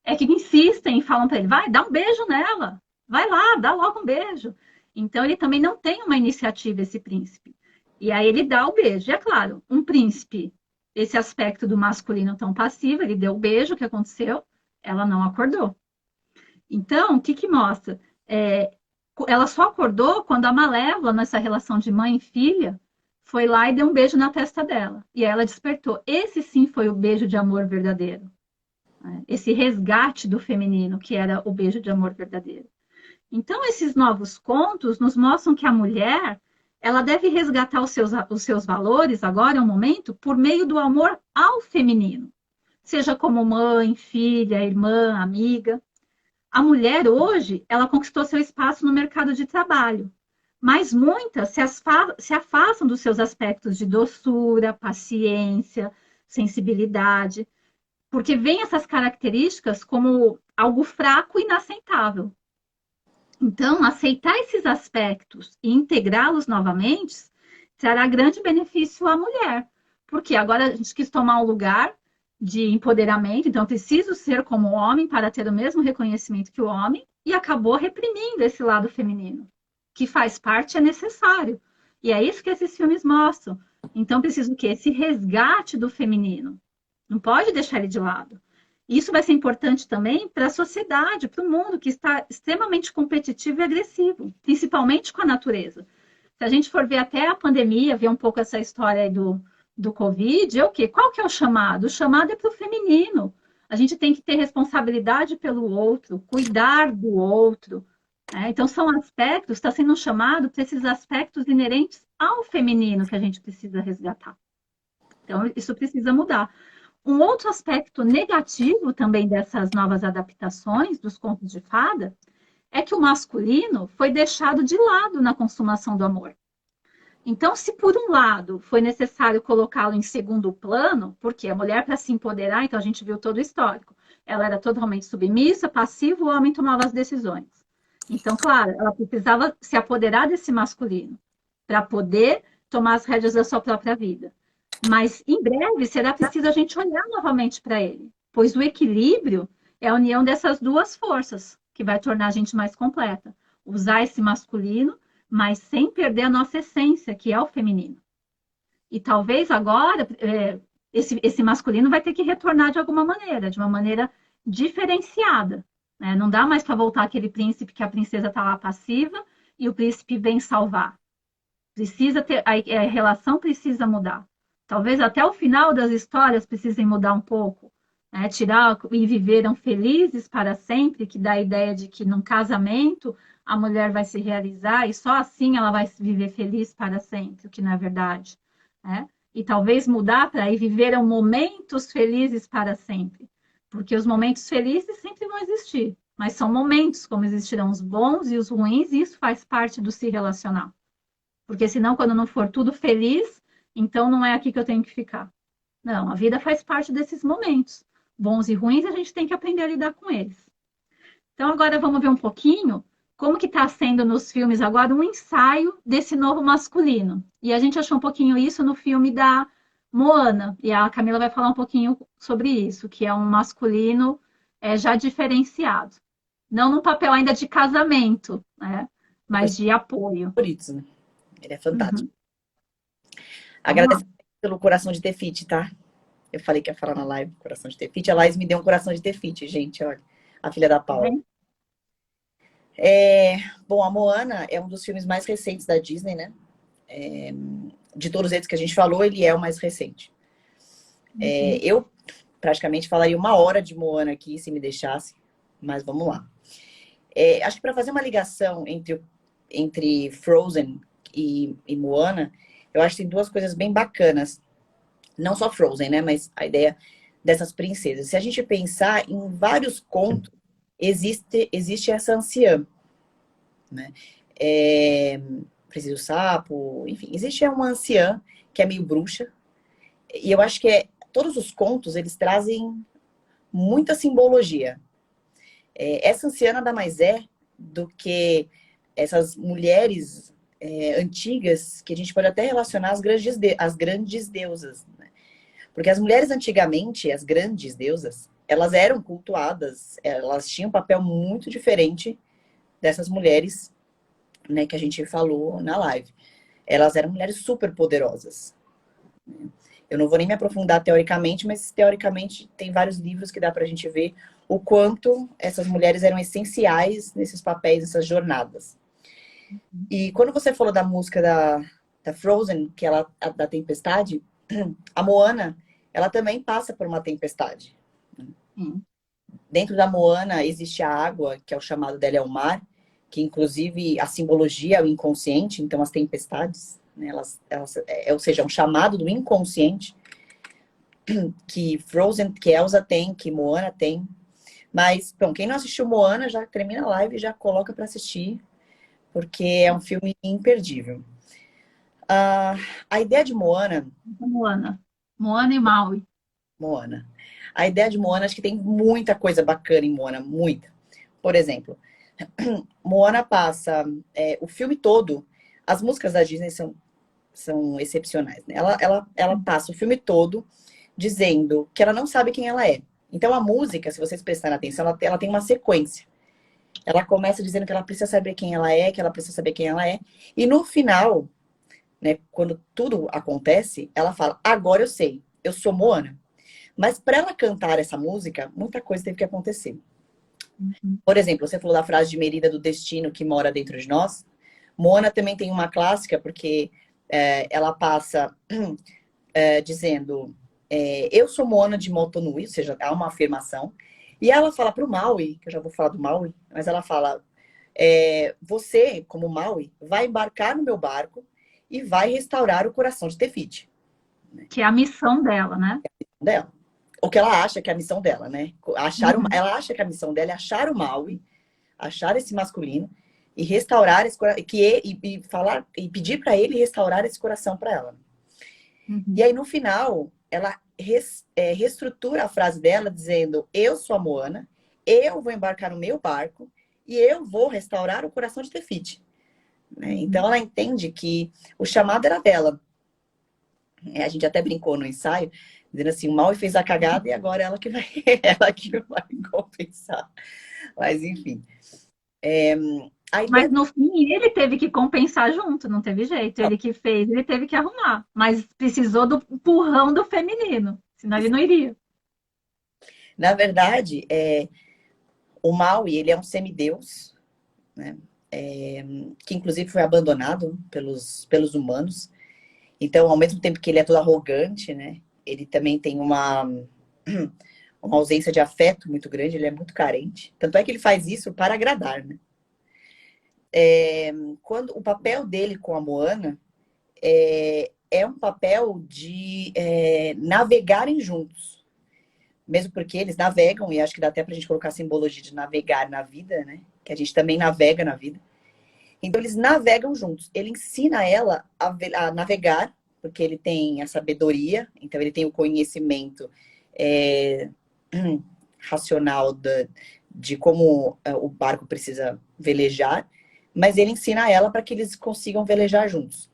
é que insistem e falam para ele, vai, dá um beijo nela, vai lá, dá logo um beijo. Então ele também não tem uma iniciativa, esse príncipe. E aí ele dá o beijo. E é claro, um príncipe, esse aspecto do masculino tão passivo, ele deu o beijo, o que aconteceu? Ela não acordou. Então, o que mostra? Ela só acordou quando a Malévola, nessa relação de mãe e filha, foi lá e deu um beijo na testa dela. E aí ela despertou. Esse sim foi o beijo de amor verdadeiro. Esse resgate do feminino, que era o beijo de amor verdadeiro. Então, esses novos contos nos mostram que a mulher, ela deve resgatar os seus valores, agora é o momento, por meio do amor ao feminino. Seja como mãe, filha, irmã, amiga. A mulher hoje, ela conquistou seu espaço no mercado de trabalho, mas muitas se afastam dos seus aspectos de doçura, paciência, sensibilidade, porque veem essas características como algo fraco e inaceitável. Então, aceitar esses aspectos e integrá-los novamente trará grande benefício à mulher, porque agora a gente quis tomar um lugar de empoderamento, então eu preciso ser como homem para ter o mesmo reconhecimento que o homem, e acabou reprimindo esse lado feminino, que faz parte, é necessário. E é isso que esses filmes mostram. Então, preciso que esse resgate do feminino. Não pode deixar ele de lado. Isso vai ser importante também para a sociedade, para o mundo, que está extremamente competitivo e agressivo, principalmente com a natureza. Se a gente for ver até a pandemia, ver um pouco essa história aí do Covid, é o quê? Qual que é o chamado? O chamado é para o feminino. A gente tem que ter responsabilidade pelo outro, cuidar do outro. Né? Então, são aspectos, está sendo um chamado para esses aspectos inerentes ao feminino que a gente precisa resgatar. Então, isso precisa mudar. Um outro aspecto negativo também dessas novas adaptações dos contos de fada é que o masculino foi deixado de lado na consumação do amor. Então, se por um lado foi necessário colocá-lo em segundo plano, porque a mulher para se empoderar, então a gente viu todo o histórico, ela era totalmente submissa, passiva, o homem tomava as decisões. Então, claro, ela precisava se apoderar desse masculino para poder tomar as rédeas da sua própria vida. Mas em breve será preciso a gente olhar novamente para ele, pois o equilíbrio é a união dessas duas forças que vai tornar a gente mais completa. Usar esse masculino, mas sem perder a nossa essência, que é o feminino. E talvez agora esse masculino vai ter que retornar de alguma maneira, de uma maneira diferenciada. Né? Não dá mais para voltar aquele príncipe que a princesa está lá passiva e o príncipe vem salvar. Precisa ter, a relação precisa mudar. Talvez até o final das histórias precisem mudar um pouco. Né? Tirar e viveram felizes para sempre, que dá a ideia de que num casamento a mulher vai se realizar e só assim ela vai viver feliz para sempre, o que não é verdade. né? E talvez mudar para aí viveram momentos felizes para sempre. Porque os momentos felizes sempre vão existir, mas são momentos, como existirão os bons e os ruins, e isso faz parte do se relacionar. Porque senão, quando não for tudo feliz, então não é aqui que eu tenho que ficar. Não, a vida faz parte desses momentos. Bons e ruins, a gente tem que aprender a lidar com eles. Então, agora vamos ver um pouquinho como que está sendo nos filmes agora um ensaio desse novo masculino. E a gente achou um pouquinho isso no filme da Moana. E a Camila vai falar um pouquinho sobre isso, que é um masculino já diferenciado. Não num papel ainda de casamento, né? Mas de apoio. Favoritos, né? Ele é fantástico. Uhum. Vamos lá. Agradeço pelo coração de Tefite, tá? Eu falei que ia falar na live, coração de Tefite. A Laís me deu um coração de Tefite, gente, olha. A filha da Tá Paula. bem? Bom, a Moana é um dos filmes mais recentes da Disney, né? De todos eles que a gente falou, ele é o mais recente. Eu praticamente falaria 1 hora de Moana aqui, se me deixasse, mas vamos lá. Acho que para fazer uma ligação entre Frozen e Moana, eu acho que tem 2 coisas bem bacanas. Não só Frozen, né? Mas a ideia dessas princesas. Se a gente pensar em vários contos, existe essa anciã, né? Princesa do Sapo, enfim, existe uma anciã que é meio bruxa. E eu acho que todos os contos, eles trazem muita simbologia. Essa anciã nada mais é do que essas mulheres antigas que a gente pode até relacionar às grandes deusas, né? Porque as mulheres antigamente, as grandes deusas, elas eram cultuadas, elas tinham um papel muito diferente dessas mulheres, né, que a gente falou na live. Elas eram mulheres super poderosas. Eu não vou nem me aprofundar teoricamente, mas teoricamente tem vários livros que dá pra gente ver o quanto essas mulheres eram essenciais nesses papéis, nessas jornadas. E quando você falou da música da Frozen, que ela da tempestade, a Moana, ela também passa por uma tempestade. Dentro da Moana existe a água, que é o chamado dela é o mar, que inclusive a simbologia é o inconsciente, então as tempestades, né, ou seja, é um chamado do inconsciente que Frozen, que Elsa tem, que Moana tem. Mas, bom, quem não assistiu Moana já termina a live e já coloca para assistir, porque é um filme imperdível. A ideia de Moana. Moana. Moana e Maui. Moana. A ideia de Moana, acho que tem muita coisa bacana em Moana, muita. Por exemplo, Moana passa o filme todo, as músicas da Disney são excepcionais, né? Ela passa o filme todo dizendo que ela não sabe quem ela é. Então a música, se vocês prestarem atenção, ela tem uma sequência. Ela começa dizendo que ela precisa saber quem ela é, que ela precisa saber quem ela é. E no final, né, quando tudo acontece, ela fala, agora eu sei, eu sou Moana. Mas para ela cantar essa música, muita coisa teve que acontecer. Por exemplo, você falou da frase de Merida do destino que mora dentro de nós. Moana também tem uma clássica, porque ela passa dizendo, eu sou Moana de Motunui, ou seja, há uma afirmação. E ela fala para o Maui, que eu já vou falar do Maui, mas ela fala, você, como Maui, vai embarcar no meu barco e vai restaurar o coração de Tefiti. Que é a missão dela, né? Dela. O que ela acha que é a missão dela, né? Ela acha que a missão dela é achar o Maui, achar esse masculino e restaurar esse coração, e falar e pedir para ele restaurar esse coração para ela. E aí no final ela reestrutura a frase dela dizendo: eu sou a Moana, eu vou embarcar no meu barco e eu vou restaurar o coração de Tefiti. Né? Então ela entende que o chamado era dela. A gente até brincou no ensaio, dizendo assim, o Maui fez a cagada e agora ela que vai compensar. Mas, enfim. Mas no fim ele teve que compensar junto, não teve jeito. Ele que fez, ele teve que arrumar. Mas precisou do empurrão do feminino, senão ele não iria. Na verdade, o Maui, ele é um semideus, né? Que inclusive foi abandonado pelos humanos. Então, ao mesmo tempo que ele é todo arrogante, né? Ele também tem uma ausência de afeto muito grande, ele é muito carente. Tanto é que ele faz isso para agradar, né? Quando o papel dele com a Moana é um papel de navegarem juntos. Mesmo porque eles navegam, e acho que dá até pra gente colocar a simbologia de navegar na vida, né? Que a gente também navega na vida. Então, eles navegam juntos. Ele ensina ela a navegar, porque ele tem a sabedoria, então ele tem o conhecimento é, racional de como o barco precisa velejar, mas ele ensina ela para que eles consigam velejar juntos.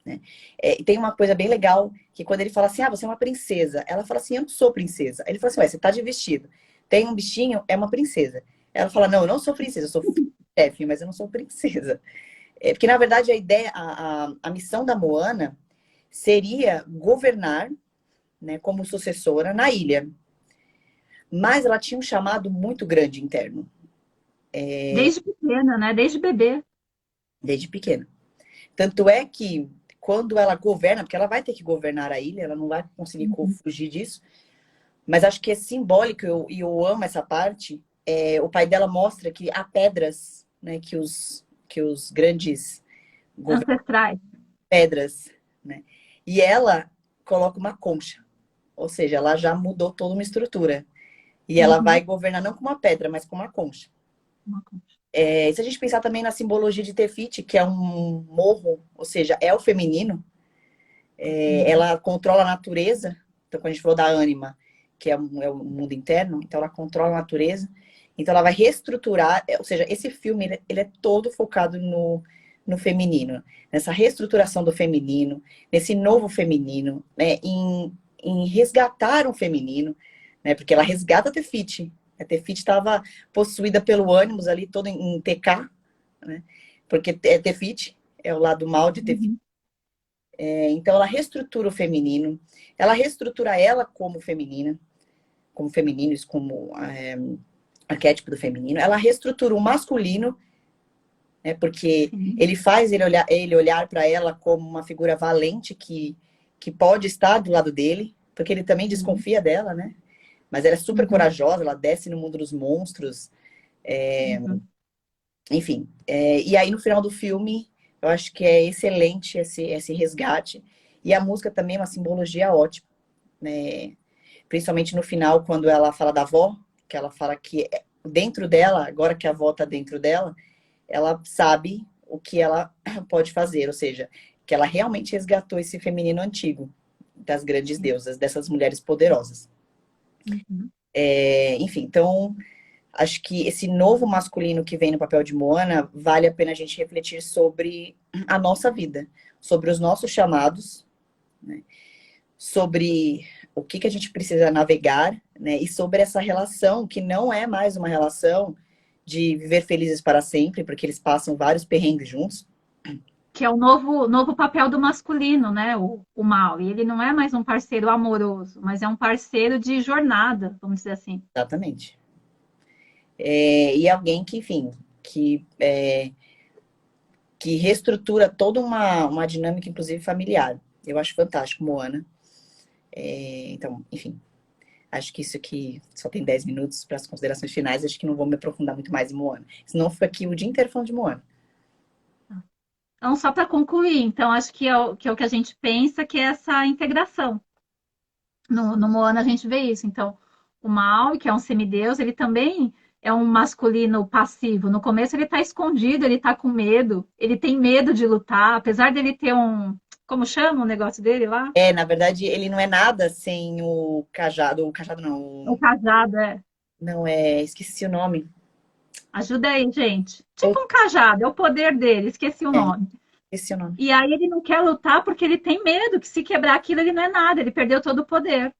Né? E tem uma coisa bem legal, que quando ele fala assim, você é uma princesa, ela fala assim, eu não sou princesa. Ele fala assim, ué, você tá de vestido. Tem um bichinho, é uma princesa. Ela fala, não, eu não sou princesa, eu sou chefe, mas eu não sou princesa. Porque, na verdade, a ideia, a missão da Moana seria governar, né, como sucessora na ilha. Mas ela tinha um chamado muito grande interno, Desde pequena, né? Desde bebê. desde pequena. Tanto é que quando ela governa, porque ela vai ter que governar a ilha, ela não vai conseguir Uhum. fugir disso, mas acho que é simbólico, e eu amo essa parte, o pai dela mostra que há pedras, né, que os grandes Ancestrais. pedras, né, e ela coloca uma concha, ou seja, ela já mudou toda uma estrutura, e ela vai Uhum. governar não com uma pedra, mas com uma concha. Uma concha. Se a gente pensar também na simbologia de Tefiti, que é um morro, ou seja, é o feminino, ela controla a natureza. Então, quando a gente falou da ânima, que é o mundo interno, então ela controla a natureza. Então, ela vai reestruturar, ou seja, esse filme ele é todo focado no feminino, nessa reestruturação do feminino, nesse novo feminino, né, em resgatar um feminino, né, porque ela resgata a Tefiti. A Tefiti estava possuída pelo ânimos ali, todo em TK, né, porque Tefiti é o lado mal de Tefiti. Uhum. Então, ela reestrutura o feminino, ela reestrutura ela como feminina, como feminino, isso como arquétipo do feminino. Ela reestrutura o masculino, né, porque Sim. ele faz ele olhar para ela como uma figura valente que pode estar do lado dele, porque ele também Uhum. desconfia dela, né? Mas ela é super Uhum. corajosa, ela desce no mundo dos monstros, Uhum. enfim. E aí, no final do filme, eu acho que é excelente esse resgate. E a música também é uma simbologia ótima, né? Principalmente no final, quando ela fala da avó, que ela fala que dentro dela, agora que a avó tá dentro dela, ela sabe o que ela pode fazer, ou seja, que ela realmente resgatou esse feminino antigo, das grandes deusas, dessas mulheres poderosas. Uhum. Enfim, então, acho que esse novo masculino que vem no papel de Moana, vale a pena a gente refletir sobre a nossa vida, sobre os nossos chamados, né? Sobre o que a gente precisa navegar, né? E sobre essa relação, que não é mais uma relação de viver felizes para sempre, porque eles passam vários perrengues juntos. Que é o novo papel do masculino, né? O mal. E ele não é mais um parceiro amoroso, mas é um parceiro de jornada, vamos dizer assim. Exatamente. E alguém que, enfim, que reestrutura toda uma dinâmica, inclusive familiar. Eu acho fantástico, Moana. Então, enfim, acho que isso aqui só tem 10 minutos para as considerações finais. Acho que não vou me aprofundar muito mais em Moana. Senão fica aqui o dia inteiro falando de Moana. Então, só para concluir, então, acho que é o que a gente pensa, que é essa integração. No Moana a gente vê isso. Então, o Maui, que é um semideus, ele também é um masculino passivo. No começo ele está escondido, ele está com medo, ele tem medo de lutar, apesar dele ter um, como chama o negócio dele lá? Na verdade, ele não é nada sem o cajado não, O cajado, é. não esqueci o nome. Ajuda aí, gente. Tipo Ou- um cajado, é o poder dele, esqueci o É, nome. esqueci o nome. E aí ele não quer lutar porque ele tem medo que se quebrar aquilo ele não é nada, ele perdeu todo o poder.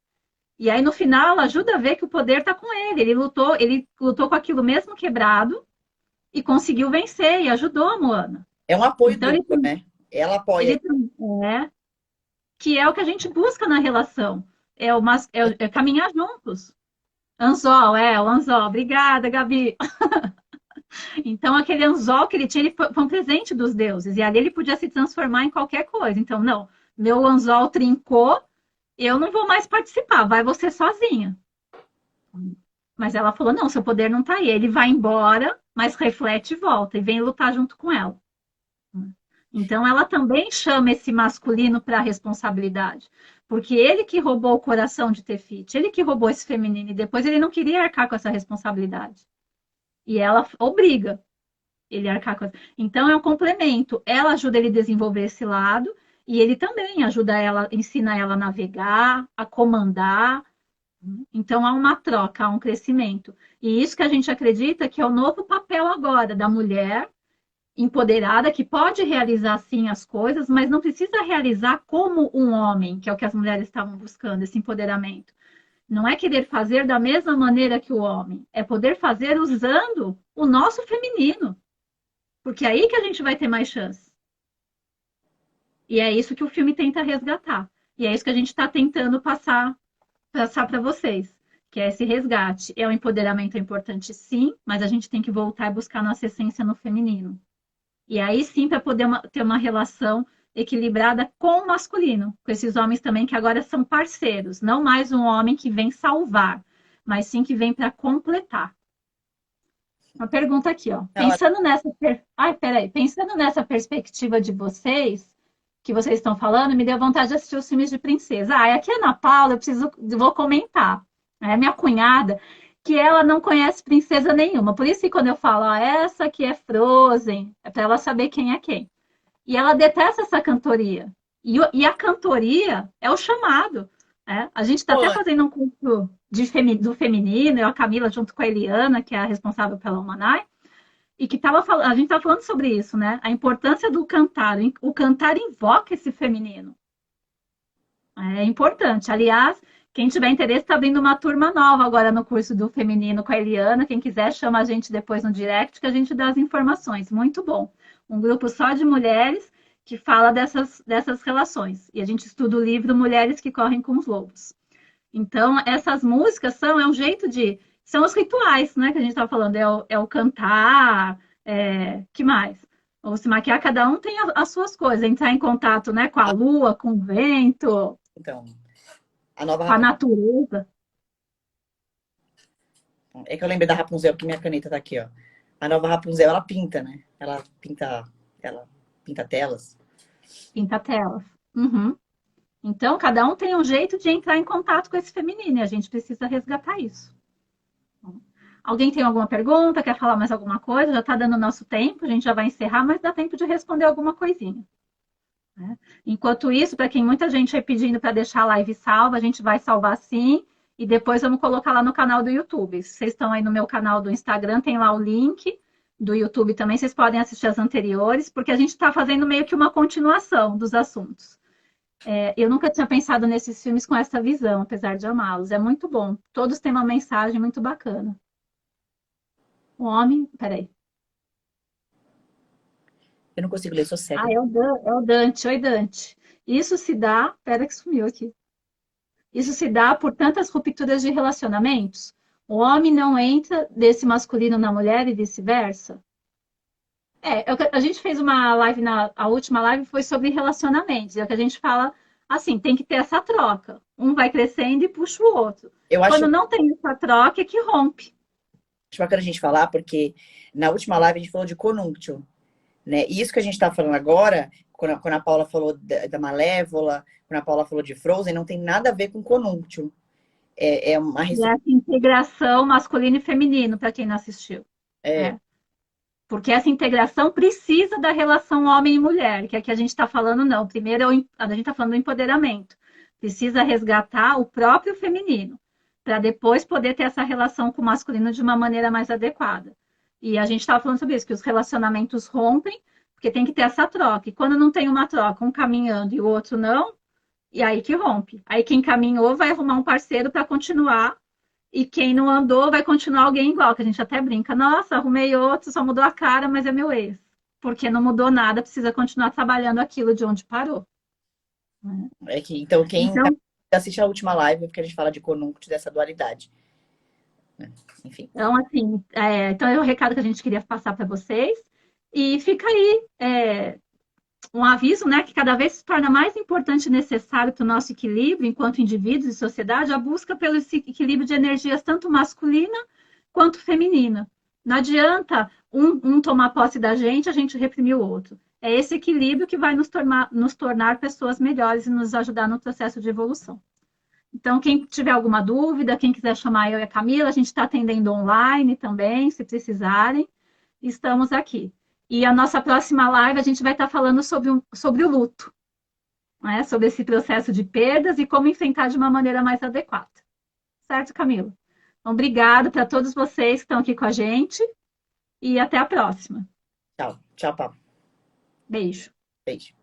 E aí no final ajuda a ver que o poder está com ele. Ele lutou com aquilo mesmo quebrado e conseguiu vencer e ajudou a Moana. É um apoio Então duplo, né? Ela apoia. ele é que é o que a gente busca na relação. É caminhar juntos. Anzol, o anzol. Obrigada, Gabi. Então, aquele anzol que ele tinha, ele foi um presente dos deuses. E ali ele podia se transformar em qualquer coisa. Então, não, meu anzol trincou, eu não vou mais participar, vai você sozinha. Mas ela falou: não, seu poder não tá aí. Ele vai embora, mas reflete e volta, e vem lutar junto com ela. Então, ela também chama esse masculino para a responsabilidade. Porque ele que roubou o coração de Tefiti, ele que roubou esse feminino, e depois ele não queria arcar com essa responsabilidade. E ela obriga ele a arcar com essa. Então, é um complemento. Ela ajuda ele a desenvolver esse lado, e ele também ajuda ela, ensina ela a navegar, a comandar. Então, há uma troca, há um crescimento. E isso que a gente acredita que é o novo papel agora da mulher empoderada, que pode realizar sim as coisas, mas não precisa realizar como um homem, que é o que as mulheres estavam buscando, esse empoderamento. Não é querer fazer da mesma maneira que o homem, é poder fazer usando o nosso feminino, porque é aí que a gente vai ter mais chance. E é isso que o filme tenta resgatar. E é isso que a gente está tentando passar para vocês, que é esse resgate. É o empoderamento é importante, sim, mas a gente tem que voltar e buscar nossa essência no feminino. E aí sim, para poder ter uma relação equilibrada com o masculino, com esses homens também que agora são parceiros, não mais um homem que vem salvar, mas sim que vem para completar. Uma pergunta aqui, ó. Pensando nessa perspectiva de vocês, que vocês estão falando, me deu vontade de assistir os filmes de princesa. Aqui é Ana Paula, vou comentar. É minha cunhada, que ela não conhece princesa nenhuma. Por isso que quando eu falo, essa aqui é Frozen, é para ela saber quem é quem. E ela detesta essa cantoria. E a cantoria é o chamado. A gente está até fazendo um curso do feminino, eu, a Camila, junto com a Eliana, que é a responsável pela Almanai, e que a gente estava falando sobre isso, né? A importância do cantar. O cantar invoca esse feminino. É importante. Aliás, quem tiver interesse, está abrindo uma turma nova agora no curso do feminino com a Eliana. Quem quiser, chama a gente depois no direct que a gente dá as informações. Muito bom. Um grupo só de mulheres que fala dessas relações. E a gente estuda o livro Mulheres que Correm com os Lobos. Então, essas músicas é um jeito de... São os rituais, né? Que a gente estava falando. É o cantar, que mais? Ou se maquiar, cada um tem as suas coisas. Entrar em contato, né, com a lua, com o vento, Então, a nova com a Rapunzel. natureza. É que eu lembrei da Rapunzel, porque minha caneta tá aqui, ó. A nova Rapunzel, ela pinta, né? Ela pinta telas. Pinta telas. Uhum. Então, cada um tem um jeito de entrar em contato com esse feminino e a gente precisa resgatar isso. Alguém tem alguma pergunta? Quer falar mais alguma coisa? Já está dando nosso tempo, a gente já vai encerrar, mas dá tempo de responder alguma coisinha. Né? Enquanto isso, para quem muita gente vai pedindo para deixar a live salva, a gente vai salvar sim e depois vamos colocar lá no canal do YouTube. Se vocês estão aí no meu canal do Instagram, tem lá o link do YouTube também, vocês podem assistir as anteriores, porque a gente está fazendo meio que uma continuação dos assuntos. Eu nunca tinha pensado nesses filmes com essa visão, apesar de amá-los. É muito bom. Todos têm uma mensagem muito bacana. O homem. Peraí. Eu não consigo ler, sou cega. É o Dante. Oi, Dante. Isso se dá. Pera que sumiu aqui. Isso se dá por tantas rupturas de relacionamentos. O homem não entra desse masculino na mulher e vice-versa. A gente fez uma live, a última live foi sobre relacionamentos. É o que a gente fala assim, tem que ter essa troca. Um vai crescendo e puxa o outro. Quando não tem essa troca, é que rompe. Acho bacana a gente falar, porque na última live a gente falou de conúnctio, né? E isso que a gente tá falando agora, quando a Paula falou da Malévola, quando a Paula falou de Frozen, não tem nada a ver com conúnctio. É uma E essa integração masculino e feminino, para quem não assistiu. Porque essa integração precisa da relação homem e mulher, que aqui a gente está falando, não. Primeiro, a gente está falando do empoderamento. Precisa resgatar o próprio feminino, para depois poder ter essa relação com o masculino de uma maneira mais adequada. E a gente estava falando sobre isso, que os relacionamentos rompem, porque tem que ter essa troca. E quando não tem uma troca, um caminhando e o outro não, e aí que rompe. Aí quem caminhou vai arrumar um parceiro para continuar, e quem não andou vai continuar alguém igual, que a gente até brinca. Nossa, arrumei outro, só mudou a cara, mas é meu ex. Porque não mudou nada, precisa continuar trabalhando aquilo de onde parou. Então, quem assiste a última live, porque a gente fala de conúnctio, dessa dualidade. Enfim. Então, assim, então é o recado que a gente queria passar para vocês. E fica aí um aviso, né, que cada vez se torna mais importante e necessário para o nosso equilíbrio, enquanto indivíduos e sociedade, a busca pelo equilíbrio de energias tanto masculina quanto feminina. Não adianta um tomar posse da gente, a gente reprimir o outro. É esse equilíbrio que vai nos tornar pessoas melhores e nos ajudar no processo de evolução. Então, quem tiver alguma dúvida, quem quiser chamar eu e a Camila, a gente está atendendo online também, se precisarem, estamos aqui. E a nossa próxima live, a gente vai estar falando sobre o luto, né? Sobre esse processo de perdas e como enfrentar de uma maneira mais adequada. Certo, Camila? Então, obrigado para todos vocês que estão aqui com a gente e até a próxima. Tchau, tchau, Paulo. Beijo. Beijo.